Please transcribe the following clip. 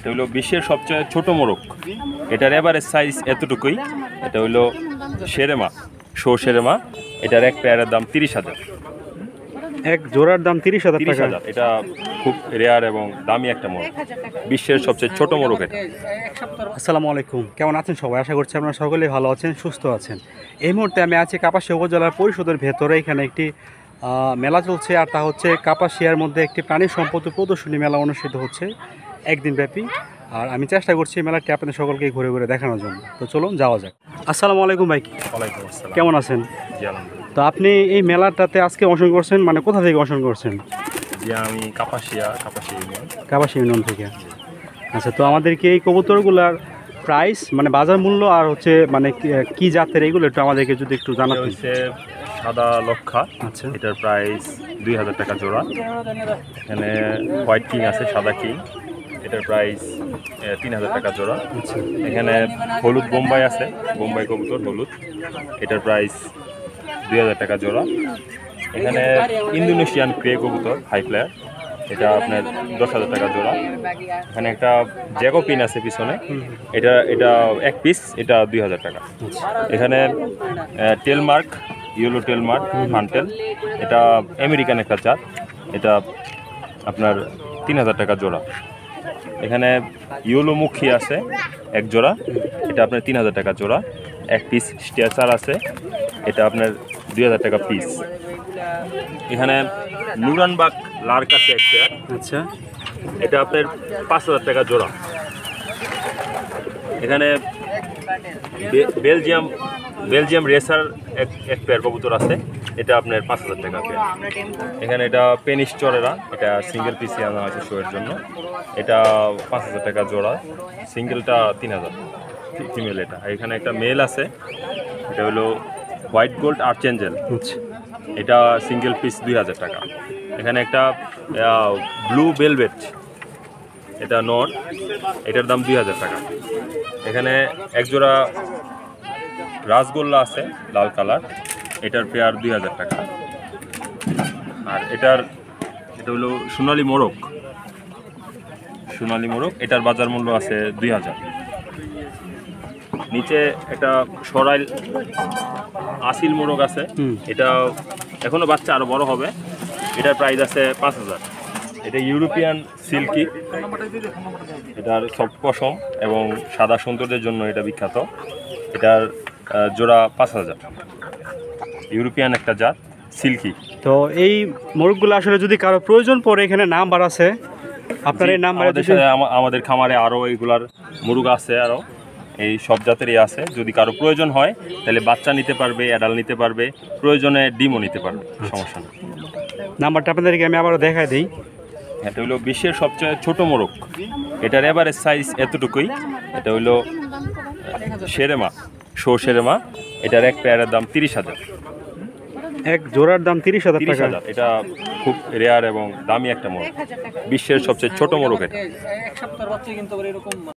এটা হলো বিশ্বের সবচেয়ে ছোট মোরগ। এটার এভারেজ সাইজ এতটুকুই। এটা হলো শেরেমা, সেরেমা। এটার এক পেয়ারের দাম 30,000। এক জোড়ার দাম 30,000 টাকা। 30,000। এটা খুব রেয়ার এবং দামি একটা মোরগ, বিশ্বের সবচেয়ে ছোট মোরগ এটা। আসসালামু আলাইকুম, কেমন আছেন সবাই? আশা করছি আপনারা সকলেই ভালো আছেন, সুস্থ আছেন। এই মুহূর্তে আমি আছি কাপাসিয়া উপজেলার পরিষদের ভেতরে। এখানে একটি মেলা চলছে, আর তা হচ্ছে কাপাসিয়ার মধ্যে একটি প্রাণী সম্পদ প্রদর্শনী মেলা অনুষ্ঠিত হচ্ছে একদিন ব্যাপী। আর আমি চেষ্টা করছি মেলাটি আপনাদের সকলকে ঘুরে ঘুরে দেখানোর জন্য। তো চলুন যাওয়া যাক। আসসালামু আলাইকুম ভাই, ওয়ালাইকুম আসসালাম। কেমন আছেন? জি আলহামদুলিল্লাহ। তো আপনি এই মেলাটাতে আজকে অংশগ্রহণ করছেন, মানে কোথা থেকে অংশগ্রহণ করছেন? জি আমি কাপাসিয়া ইউনিয়ন। কাপাসিয়া ইউনিয়ন থেকে। আচ্ছা, তো আমাদেরকে এই কবুতরগুলার প্রাইস, মানে বাজার মূল্য আর হচ্ছে মানে কি জাতের, এইগুলো একটু আমাদেরকে যদি একটু জানাতেন। হচ্ছে সাদা লক্ষা। আচ্ছা, এটার প্রাইস 2,000 টাকা জোড়া। এখানে হোয়াইট কিং আছে, সাদা কিং। এটার প্রাইস 3,000 টাকা জোড়া। আচ্ছা, এখানে হলুদ বোম্বাই আছে, বোম্বাই কবুতর হলুদ। এটার প্রাইস 2,000 টাকা জোড়া। এখানে ইন্দোনেশিয়ান ক্রে কবুতর হাই ফ্লায়ার, এটা আপনার 10,000 টাকা জোড়া। এখানে একটা জ্যাকোপিন আছে পিছনে, এটা এক পিস, এটা 2,000 টাকা। এখানে টেলমার্ক, ইয়েলো টেলমার্ক ফান্টেল, এটা আমেরিকান একটা জাত, এটা আপনার 3,000 টাকা জোড়া। এখানে ইয়েলো মুখী আছে এক জোড়া, এটা আপনার 3,000 টাকা জোড়া। এক পিস স্ট্যাচার আছে, এটা আপনার 2,000 টাকা পিস। এখানে নুরানবাগ লার্ক আছে এক পেয়ার, আচ্ছা, এটা আপনার 5,000 টাকা জোড়া। এখানে বেলজিয়াম রেসার এক পেয়ার কবুতর আছে, এটা আপনার 5,000 টাকা পেয়ার। এখানে এটা পেনিশ চরেরা, এটা সিঙ্গেল পিসি আনা হয়েছে শোয়ের জন্য, এটা 5,000 টাকা জোড়া। সিঙ্গেলটা 3,000 ফিমেল এটা। এখানে একটা মেল আছে, এটা হলো হোয়াইট গোল্ড আর্চেঞ্জেল, আচ্ছা, এটা সিঙ্গেল পিস 2,000 টাকা। এখানে একটা ব্লু বেলভেট, এটা নর, এটার দাম 2,000 টাকা। এখানে একজোড়া রাসগোল্লা আছে লাল কালার, এটার পেয়ার 2,000 টাকা। আর এটা হলো সোনালী মোরগ, এটার বাজার মূল্য আছে 2,000। নিচে একটা সরাইল আসিল মোরগ আছে, এটা এখনো বাচ্চা, আরো বড় হবে। এটার প্রাইস আছে 5,000। এটা ইউরোপিয়ান সিল্কি, এটার সফট পশম এবং সাদা সৌন্দর্যের জন্য এটা বিখ্যাত। এটার জোড়া 5,000। ইউরোপিয়ান একটা জাত সিল্কি। তো এই মোরগগুলো আসলে যদি কারো প্রয়োজন পড়ে, এখানে নাম্বার আছে আপনার, এই নাম্বারে আমাদের খামারে আরও এইগুলার মুরগ আছে, আরও এই সব জাতেরই আছে। যদি কারো প্রয়োজন হয় তাহলে বাচ্চা নিতে পারবে, অ্যাডাল্ট নিতে পারবে, প্রয়োজনে ডিমও নিতে পারবে, সমস্যা নেই। নাম্বারটা আপনাদেরকে আমি আবারও দেখাই দিই। এটা হলো বিশ্বের সবচেয়ে ছোট মোরগ। এটার এভারেজ সাইজ এতটুকুই। এটা হলো শেরেমা, সেরেমা। এটার এক পেয়ারের দাম 30,000। এক জোড়ার দাম 30,000 টাকা। 30,000। এটা খুব রেয়ার এবং দামি একটা মোরগ, বিশ্বের সবচেয়ে ছোট মোরগ এটা।